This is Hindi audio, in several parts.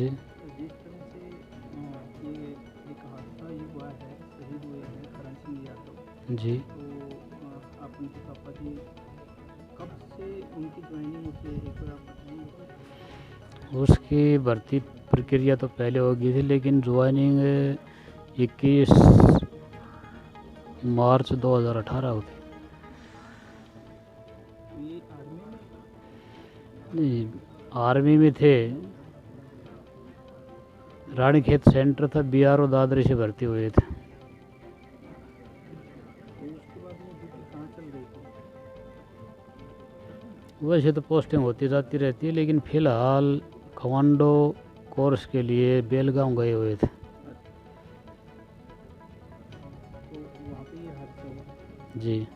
जी जिस तरह से ये एक हादसा ही हुआ है, शहीद हुए हैं करण सिंह यादव, जी। तो आप उनके पापा जी कब से उनकी ज्वाइनिंग होती है, एक बार आप बताएंगे? उसकी भर्ती प्रक्रिया तो पहले हो गई थी, लेकिन ज्वाइनिंग 21 मार्च 2018 होती। ये आर्मी में? नहीं, आर्मी में थे। रानीखेत सेंटर था, BRO दादरी से भर्ती हुए थे। तो उसके बाद में ड्यूटी कहाँ चल रही थी? वैसे तो पोस्टिंग होती जाती रहती है, लेकिन फ़िलहाल कमांडो कोर्स के लिए बेलगांव गए हुए थे। तो वहाँ पे ये हादसा हुआ। जी।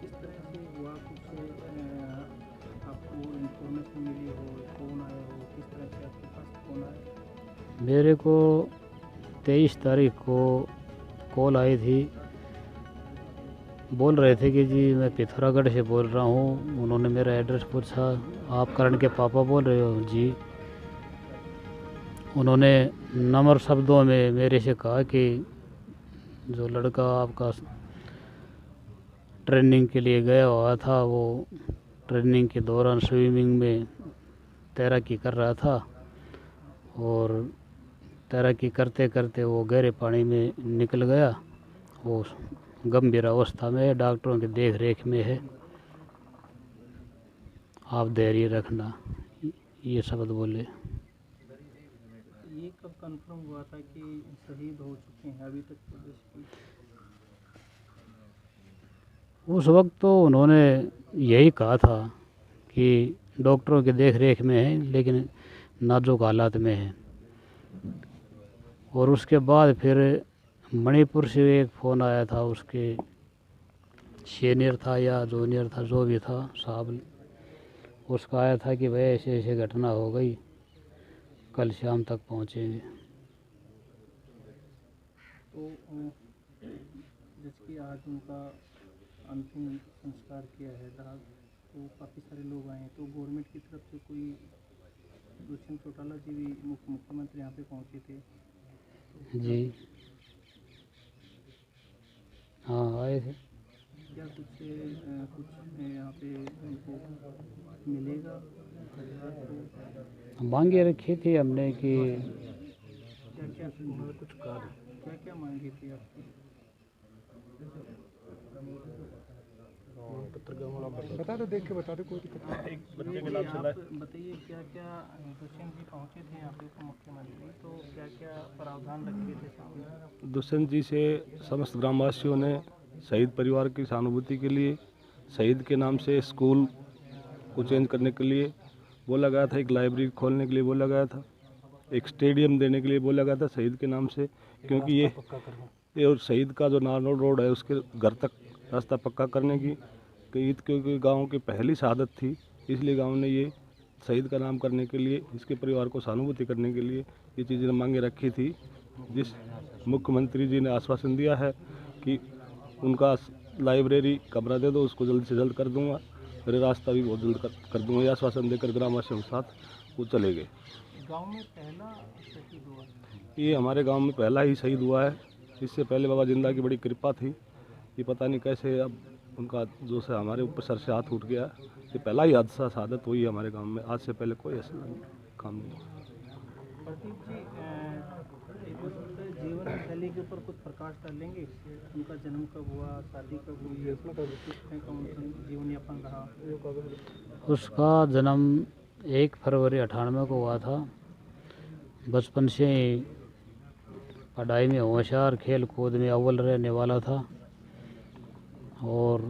किस तरह से हुआ, कुछ आपको इन्फॉर्मेशन मिली हो, फ़ोन आया हो, किस तरह से आपके पास फ़ोन आया? मेरे को 23 तारीख को कॉल आई थी। बोल रहे थे कि जी मैं पिथौरागढ़ से बोल रहा हूँ। उन्होंने मेरा एड्रेस पूछा। आप करण के पापा बोल रहे हो? जी। उन्होंने नम्र शब्दों में मेरे से कहा कि जो लड़का आपका ट्रेनिंग के लिए गया हुआ था, वो ट्रेनिंग के दौरान स्विमिंग में तैराकी कर रहा था, और तैराकी करते करते वो गहरे पानी में निकल गया। वो गंभीर अवस्था में है, डॉक्टरों की देख रेख में है, आप धैर्य रखना, ये शब्द बोले। ये कब कंफर्म हुआ था कि शहीद हो चुके हैं अभी तक तो देश की? उस वक्त तो उन्होंने यही कहा था कि डॉक्टरों की देख रेख में है, लेकिन नाजुक हालात में है। और उसके बाद फिर मणिपुर से एक फ़ोन आया था, उसके सीनियर था या जूनियर था, जो भी था साहब, उसका आया था कि भाई ऐसे ऐसे घटना हो गई, कल शाम तक पहुँचेंगे। तो जैसे कि आज उनका अंतिम संस्कार किया है दाह, तो काफ़ी सारे लोग आए हैं, तो गवर्नमेंट की तरफ से कोई, दुष्यंत चौटाला जी भी मुख्यमंत्री यहाँ पे पहुँचे थे, तो जी हाँ, आए थे। क्या कुछ यहाँ पे उनको मिलेगा परिवार को? मांगे रखी थी हमने कि क्या क्या उन्होंने कुछ कहा, क्या क्या मांगी थी आपकी? बता दो, देख के बता दो, कोई दिक्कत नहीं। एक बच्चे के नाम से आप बताइए, क्या क्या दुष्यंत जी पहुँचे थे यहाँ पे मुख्यमंत्री, तो क्या क्या प्रावधान रखे थे सामने? दुष्यंत जी से समस्त ग्रामवासियों ने शहीद परिवार की सहानुभूति के लिए, शहीद के नाम से स्कूल को चेंज करने के लिए बोला गया था, एक लाइब्रेरी खोलने के लिए बोला गया था, एक स्टेडियम देने के लिए बोला गया था शहीद के नाम से, क्योंकि ये और शहीद का जो नारनौल रोड है उसके घर तक रास्ता पक्का करने की, क्योंकि गांव की पहली शहादत थी, इसलिए गांव ने ये शहीद का नाम करने के लिए, इसके परिवार को सहानुभूति करने के लिए ये चीज़ें मांगे रखी थी, जिस मुख्यमंत्री जी ने आश्वासन दिया है कि उनका लाइब्रेरी कमरा दे दो, उसको जल्द से जल्द कर दूंगा, मेरे रास्ता भी बहुत जल्द कर दूंगा। ये आश्वासन देकर ग्रामवासियों के साथ वो चले गए। गांव में पहला शहीद हुआ? ये हमारे गांव में पहला ही शहीद हुआ है। इससे पहले बाबा जिंदा की बड़ी कृपा थी, ये पता नहीं कैसे अब उनका जो से हमारे ऊपर सर से हाथ उठ गया। ये पहला ही हादसा शहादत हुई है हमारे गांव में, आज से पहले कोई ऐसा काम नहीं हुआ। प्रदीप जी, एक बार उनके जीवन शैली के ऊपर कुछ प्रकाश डालेंगे? उनका जन्म कब हुआ, शादी कब हुई, किस तरह का उनका जीवन यापन रहा? उसका जन्म 1 फरवरी 98 को हुआ था। बचपन से ही पढ़ाई में होशियार, खेल कूद में अव्वल रहने वाला था, और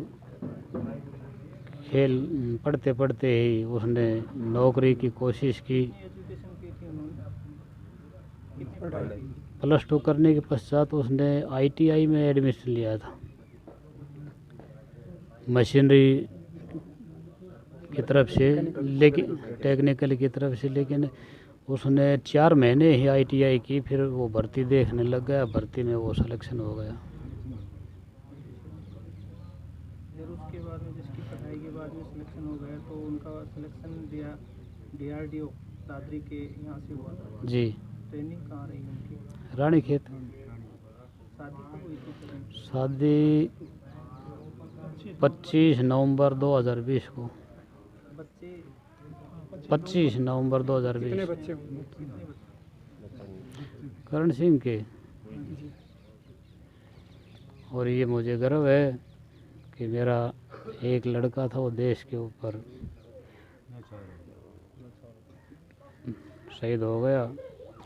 खेल पढ़ते पढ़ते ही उसने नौकरी की कोशिश की। कितनी एजुकेशन की थी उन्होंने? कितनी पढ़ाई की? +2 करने के पश्चात उसने ITI में एडमिशन लिया था, मशीनरी की तरफ से, लेकिन टेक्निकल की तरफ से, लेकिन उसने 4 महीने ही ITI की, फिर वो भर्ती देखने लग गया, भर्ती में वो सिलेक्शन हो गया। फिर उसके बाद में जिसकी पढ़ाई के बाद में सिलेक्शन हो गया, तो उनका सिलेक्शन DRDO दादरी के यहाँ से हुआ था। जी। ट्रेनिंग कहाँ रही उनकी? रानीखेत। शादी कब हुई थी सर इनकी? शादी 25 नवंबर 2020 को। बच्चे 25 नवंबर कितने 2020 बच्चे होंगे? करण सिंह के। और ये मुझे गर्व है कि मेरा एक लड़का था वो देश के ऊपर शहीद हो गया।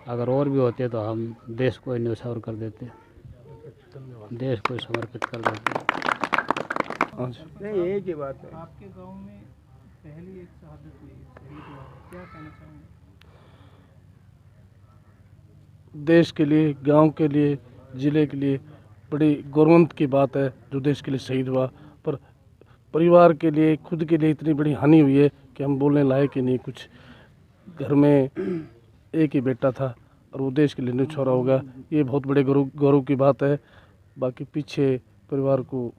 अगर और भी होते तो हम देश को न्यौछावर कर देते, देश को समर्पित कर देते। नहीं, एक ही बात है। आपके गांव में पहली एक शहादत हुई है, शहीद हुआ है, क्या कहना चाहेंगे? देश के लिए, गांव के लिए, ज़िले के लिए बड़ी गौरवंत की बात है जो देश के लिए शहीद हुआ। पर परिवार के लिए, खुद के लिए इतनी बड़ी हानि हुई है कि हम बोलने लायक ही नहीं कुछ। घर में एक ही बेटा था और वो देश के लिए न्यौछावर हो गया। ये बहुत बड़े गौरव की बात है। बाकी पीछे परिवार को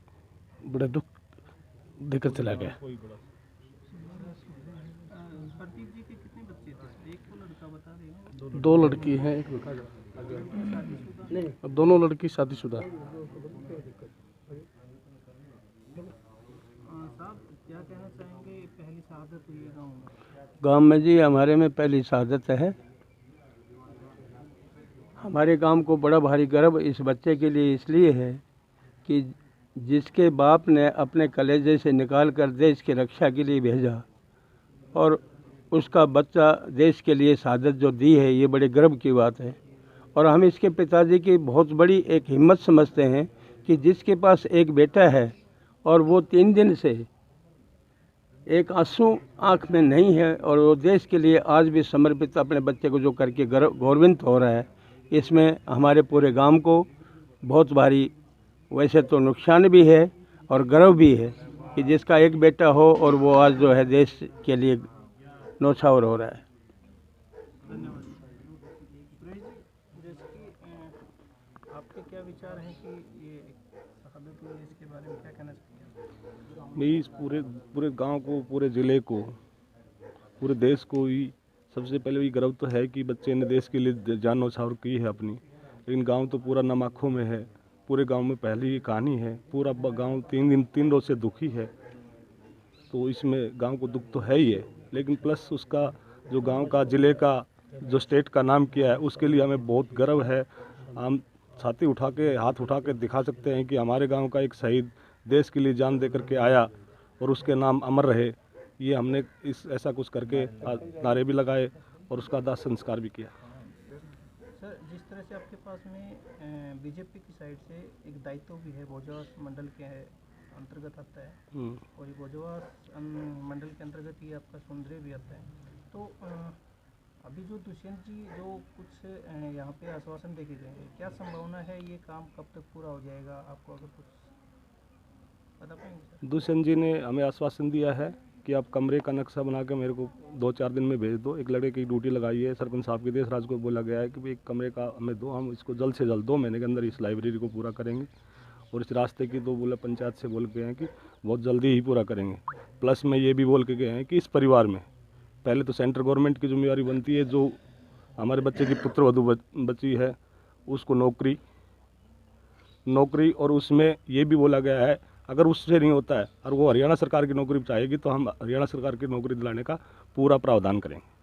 बड़े दुख देकर चला गया। प्रदीप जी के कितने बच्चे थे? एक तो लड़का बता रहे हैं, 2 लड़की हैं, एक लड़का। दोनों लड़की शादीशुदा। साहब क्या कहना चाहेंगे? पहली शहादत हुई है गाँव में। गांव में जी हमारे में पहली शहादत है। हमारे गांव को बड़ा भारी गर्व इस बच्चे के लिए इसलिए है कि जिसके बाप ने अपने कलेजे से निकाल कर देश की रक्षा के लिए भेजा और उसका बच्चा देश के लिए शहादत जो दी है, ये बड़े गर्व की बात है। और हम इसके पिताजी की बहुत बड़ी एक हिम्मत समझते हैं कि जिसके पास एक बेटा है और वो 3 दिन से एक आंसू आँख में नहीं है और वो देश के लिए आज भी समर्पित अपने बच्चे को जो करके गौरवान्वित हो रहा है, इसमें हमारे पूरे गांव को बहुत भारी वैसे तो नुकसान भी है और गर्व भी है कि जिसका एक बेटा हो और वो आज जो है देश के लिए न्यौछावर हो रहा है। जैसे कि आपके क्या विचार हैं कि ये शहादत हुई है, इसके बारे में क्या कहना चाहिए? मैं इस पूरे गांव को, पूरे ज़िले को, पूरे देश को ही सबसे पहले भी गर्व तो है कि बच्चे ने देश के लिए जान न्यौछावर की है अपनी। लेकिन गांव तो पूरा नम आँखों में है। पूरे गांव में पहली ही कहानी है। पूरा गांव 3 रोज से दुखी है। तो इसमें गांव को दुख तो है ही है, लेकिन प्लस उसका जो गांव का, ज़िले का, जो स्टेट का नाम किया है, उसके लिए हमें बहुत गर्व है। हम छाती उठा के, हाथ उठा के दिखा सकते हैं कि हमारे गांव का एक शहीद देश के लिए जान दे करके आया और उसके नाम अमर रहे। ये हमने ऐसा कुछ करके नारे भी लगाए और उसका दाह संस्कार भी किया। सर, जिस तरह से आपके पास में बीजेपी की साइड से एक दायित्व भी है, भोजवास मंडल के अंतर्गत आता है और ये भोजवास मंडल के अंतर्गत ही आपका सुंदरी भी आता है। तो अभी जो दुष्यंत जी जो कुछ यहाँ पे आश्वासन देके गए हैं, क्या संभावना है ये काम कब तक पूरा हो जाएगा? आपको अगर कुछ बता पाएंगे सर? दुष्यंत जी ने हमें आश्वासन दिया है कि आप कमरे का नक्शा बना के मेरे को 2-4 दिन में भेज दो। एक लड़के की ड्यूटी लगाई है सरपंच साहब के, देश राज को बोला गया है कि एक कमरे का हमें दो, हम इसको जल्द से जल्द 2 महीने के अंदर इस लाइब्रेरी को पूरा करेंगे। और इस रास्ते की तो बोला पंचायत से बोल के गए हैं कि बहुत जल्दी ही पूरा करेंगे। प्लस में ये भी बोल के गए हैं कि इस परिवार में पहले तो सेंट्रल गवर्नमेंट की जिम्मेदारी बनती है, जो हमारे बच्चे की पुत्रवधू बची है उसको नौकरी और उसमें ये भी बोला गया है अगर उससे नहीं होता है और वो हरियाणा सरकार की नौकरी चाहेगी तो हम हरियाणा सरकार की नौकरी दिलाने का पूरा प्रावधान करेंगे।